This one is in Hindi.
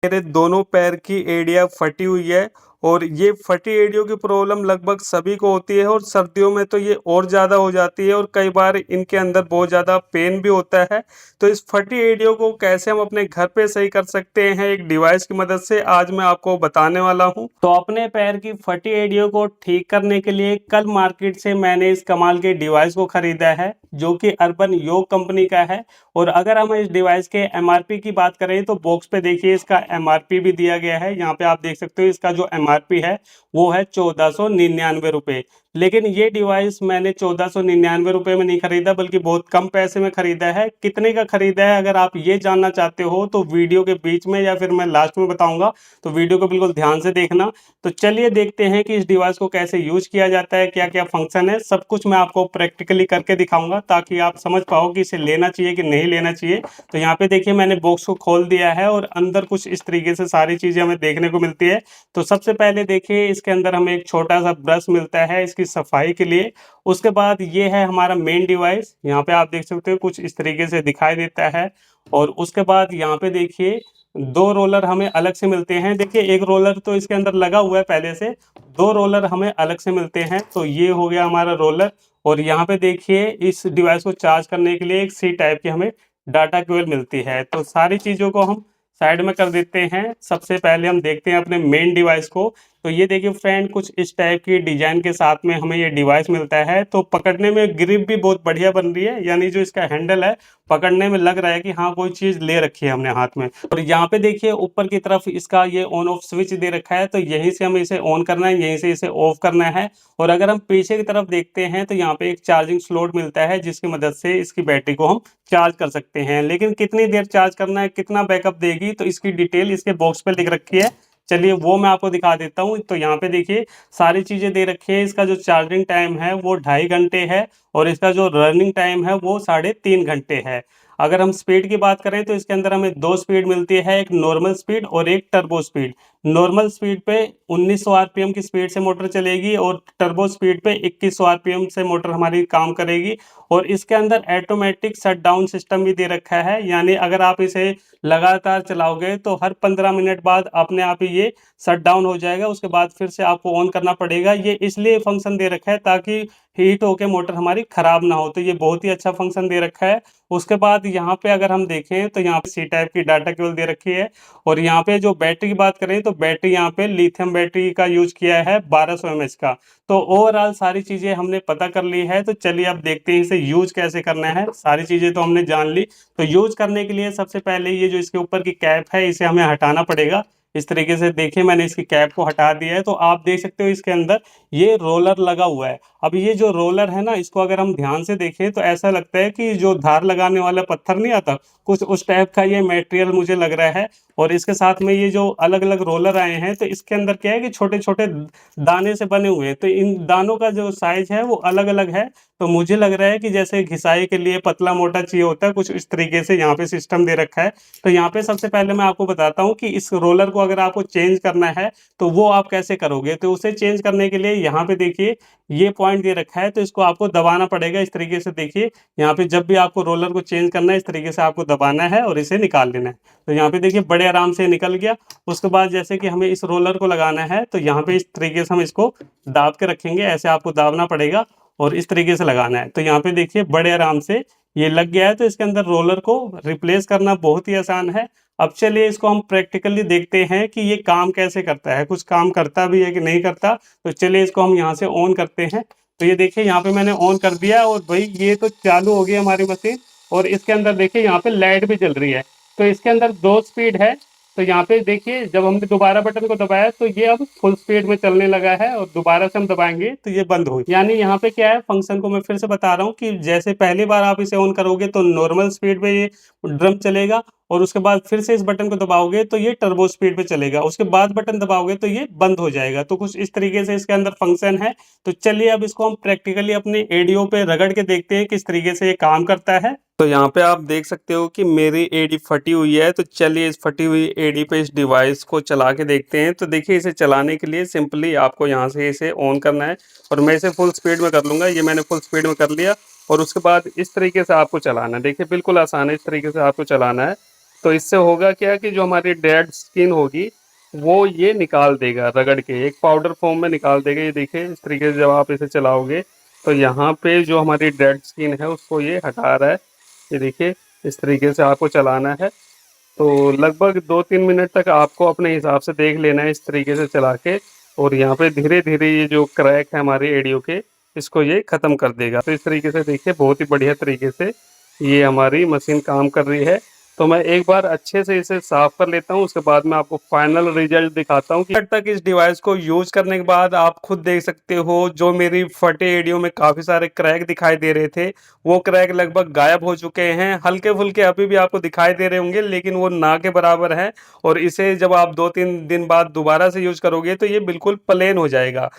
मेरे दोनों पैर की एड़ियाँ फटी हुई है और ये फटी एड़ियों की प्रॉब्लम लगभग सभी को होती है और सर्दियों में तो ये और ज़्यादा हो जाती है और कई बार इनके अंदर बहुत ज़्यादा पेन भी होता है। तो इस फटी एड़ियों को कैसे हम अपने घर पे सही कर सकते हैं एक डिवाइस की मदद से, आज मैं आपको बताने वाला हूँ। तो अपने पैर की फटी एड़ियों को ठीक करने के लिए कल मार्केट से मैंने इस कमाल के डिवाइस को खरीदा है, जो कि अर्बन योग कंपनी का है। और अगर हम इस डिवाइस के एमआरपी की बात करें तो बॉक्स पे देखिए इसका एमआरपी भी दिया गया है। यहाँ पे आप देख सकते हो इसका जो एमआरपी है वो है 1499 रुपये। लेकिन ये डिवाइस मैंने 1499 रुपये में नहीं खरीदा, बल्कि बहुत कम पैसे में खरीदा है। कितने का खरीदा है अगर आप ये जानना चाहते हो तो वीडियो के बीच में या फिर मैं लास्ट में बताऊंगा, तो वीडियो को बिल्कुल ध्यान से देखना। तो चलिए देखते हैं कि इस डिवाइस को कैसे यूज किया जाता है, क्या क्या फंक्शन है, सब कुछ मैं आपको प्रैक्टिकली करके दिखाऊंगा ताकि आप समझ पाओ कि इसे लेना चाहिए कि नहीं लेना चाहिए। तो यहाँ पे देखिए मैंने बॉक्स को खोल दिया है और अंदर कुछ इस तरीके से सारी चीजें हमें देखने को मिलती है। तो सबसे पहले देखिए इसके अंदर हमें एक छोटा सा ब्रश मिलता है इसकी सफाई के लिए। उसके बाद ये है हमारा मेन डिवाइस, यहाँ पे आप देख सकते हो कुछ इस तरीके से दिखाई देता है। और उसके बाद यहाँ पे देखिए दो रोलर हमें अलग से मिलते हैं। देखिए एक रोलर तो इसके अंदर लगा हुआ है पहले से, दो रोलर हमें अलग से मिलते हैं। तो ये हो गया हमारा रोलर। और यहाँ पे देखिए इस डिवाइस को चार्ज करने के लिए एक सी टाइप की हमें डाटा केबल मिलती है। तो सारी चीज़ों को हम साइड में कर देते हैं। सबसे पहले हम देखते हैं अपने मेन डिवाइस को। तो ये देखिए फ्रेंड कुछ इस टाइप की डिजाइन के साथ में हमें ये डिवाइस मिलता है। तो पकड़ने में ग्रिप भी बहुत बढ़िया बन रही है, यानी जो इसका हैंडल है पकड़ने में लग रहा है कि हाँ कोई चीज ले रखी है हमने हाथ में। और यहाँ पे देखिए ऊपर की तरफ इसका ये ऑन ऑफ स्विच दे रखा है, तो यहीं से हमें इसे ऑन करना है, यहीं से इसे ऑफ करना है। और अगर हम पीछे की तरफ देखते हैं तो यहाँ पे एक चार्जिंग स्लॉट मिलता है जिसकी मदद से इसकी बैटरी को हम चार्ज कर सकते हैं। लेकिन कितनी देर चार्ज करना है, कितना बैकअप देगी, तो इसकी डिटेल इसके बॉक्स पे लिख रखी है। चलिए वो मैं आपको दिखा देता हूँ। तो यहाँ पे देखिए सारी चीजें दे रखी है। इसका जो चार्जिंग टाइम है वो 2.5 घंटे है और इसका जो रनिंग टाइम है वो 3.5 घंटे है। अगर हम स्पीड की बात करें तो इसके अंदर हमें दो स्पीड मिलती है, एक नॉर्मल स्पीड और एक टर्बो स्पीड। नॉर्मल स्पीड पे 1900 आरपीएम की स्पीड से मोटर चलेगी और टर्बो स्पीड पे 2100 आरपीएम से मोटर हमारी काम करेगी। और इसके अंदर ऑटोमेटिक शट डाउन सिस्टम भी दे रखा है, यानी अगर आप इसे लगातार चलाओगे तो हर 15 मिनट बाद अपने आप ही ये शट डाउन हो जाएगा। उसके बाद फिर से आपको ऑन करना पड़ेगा। ये इसलिए फंक्शन दे रखा है ताकि हीट होके मोटर हमारी खराब ना हो। तो ये बहुत ही अच्छा फंक्शन दे रखा है। उसके बाद यहाँ पे अगर हम देखें तो यहाँ पे सी टाइप की डाटा केबल दे रखी है। और यहाँ पे जो बैटरी की बात करें तो बैटरी यहाँ पे लिथियम बैटरी का यूज किया है 1200 mAh का। तो ओवरऑल सारी चीजें हमने पता कर ली है। तो चलिए अब देखते हैं इसे यूज कैसे करना है। सारी चीजें तो हमने जान ली। तो यूज करने के लिए सबसे पहले ये जो इसके ऊपर की कैप है इसे हमें हटाना पड़ेगा। इस तरीके से देखिए मैंने इसकी कैप को हटा दिया है। तो आप देख सकते हो इसके अंदर ये रोलर लगा हुआ है। अब ये जो रोलर है ना, इसको अगर हम ध्यान से देखें तो ऐसा लगता है कि जो धार लगाने वाला पत्थर नहीं आता, कुछ उस टाइप का ये मटेरियल मुझे लग रहा है। और इसके साथ में ये जो अलग अलग रोलर आए हैं तो इसके अंदर क्या है कि छोटे छोटे दाने से बने हुए हैं। तो इन दानों का जो साइज है वो अलग अलग है। तो मुझे लग रहा है कि जैसे घिसाई के लिए पतला मोटा चाहिए होता है, कुछ इस तरीके से यहाँ पे सिस्टम दे रखा है। तो यहाँ पे सबसे पहले मैं आपको बताता हूँ कि इस रोलर को अगर आपको चेंज करना है तो वो आप कैसे करोगे। तो उसे चेंज करने के लिए यहाँ पे देखिए ये पॉइंट दे रखा है, तो इसको आपको दबाना पड़ेगा। इस तरीके से देखिए यहाँ पे जब भी आपको रोलर को चेंज करना है इस तरीके से आपको दबाना है और इसे निकाल लेना है। तो यहाँ पे देखिए बड़े आराम से निकल गया। उसके बाद जैसे कि हमें इस रोलर को लगाना है तो यहाँ पे इस तरीके से हम इसको दाब के रखेंगे, ऐसे आपको दाबना पड़ेगा और इस तरीके से लगाना है। तो यहाँ पे देखिए बड़े आराम से ये लग गया है। तो इसके अंदर रोलर को रिप्लेस करना बहुत ही आसान है। अब चलिए इसको हम प्रैक्टिकली देखते हैं कि ये काम कैसे करता है, कुछ काम करता भी है कि नहीं करता। तो चलिए इसको हम यहाँ से ऑन करते हैं। तो ये देखिए यहाँ पे मैंने ऑन कर दिया और भाई ये तो चालू हो गई हमारी मशीन। और इसके अंदर देखिए यहाँ पे लाइट भी जल रही है। तो इसके अंदर दो स्पीड है। तो यहाँ पे देखिए जब हमने दोबारा बटन को दबाया तो ये अब फुल स्पीड में चलने लगा है और दोबारा से हम दबाएंगे तो ये बंद हो, यानी यहाँ पे क्या है, फंक्शन को मैं फिर से बता रहा हूँ कि जैसे पहली बार आप इसे ऑन करोगे तो नॉर्मल स्पीड पे ये ड्रम चलेगा और उसके बाद फिर से इस बटन को दबाओगे तो ये टर्बो स्पीड पे चलेगा, उसके बाद बटन दबाओगे तो ये बंद हो जाएगा। तो कुछ इस तरीके से इसके अंदर फंक्शन है। तो चलिए अब इसको हम प्रैक्टिकली अपने एडीओ पे रगड़ के देखते हैं किस तरीके से ये काम करता है। तो यहाँ पे आप देख सकते हो कि मेरी एडी फटी हुई है। तो चलिए इस फटी हुई एडी पे इस डिवाइस को चला के देखते हैं। तो देखिए इसे चलाने के लिए सिंपली आपको यहाँ से इसे ऑन करना है और मैं इसे फुल स्पीड में कर लूँगा। ये मैंने फुल स्पीड में कर लिया और उसके बाद इस तरीके से आपको चलाना है। देखिए बिल्कुल आसान है, इस तरीके से आपको चलाना है। तो इससे होगा क्या कि जो हमारी डेड स्किन होगी वो ये निकाल देगा रगड़ के, एक पाउडर फॉर्म में निकाल देगा। ये देखिए इस तरीके से जब आप इसे चलाओगे तो यहाँ पे जो हमारी डेड स्किन है उसको ये हटा रहा है। ये देखिए इस तरीके से आपको चलाना है। तो लगभग 2-3 मिनट तक आपको अपने हिसाब से देख लेना है इस तरीके से चला के, और यहाँ पे धीरे धीरे ये जो क्रैक है हमारे एडियो के, इसको ये ख़त्म कर देगा। तो इस तरीके से देखिए बहुत ही बढ़िया तरीके से ये हमारी मशीन काम कर रही है। तो मैं एक बार अच्छे से इसे साफ कर लेता हूँ, उसके बाद मैं आपको फाइनल रिजल्ट दिखाता हूँ कि तक इस डिवाइस को यूज करने के बाद आप खुद देख सकते हो जो मेरी फटे एडियो में काफी सारे क्रैक दिखाई दे रहे थे, वो क्रैक लगभग गायब हो चुके हैं। हल्के फुल्के अभी भी आपको दिखाई दे रहे होंगे, लेकिन वो ना के बराबर है। और इसे जब आप 2-3 दिन बाद दोबारा से यूज करोगे तो ये बिल्कुल प्लेन हो जाएगा।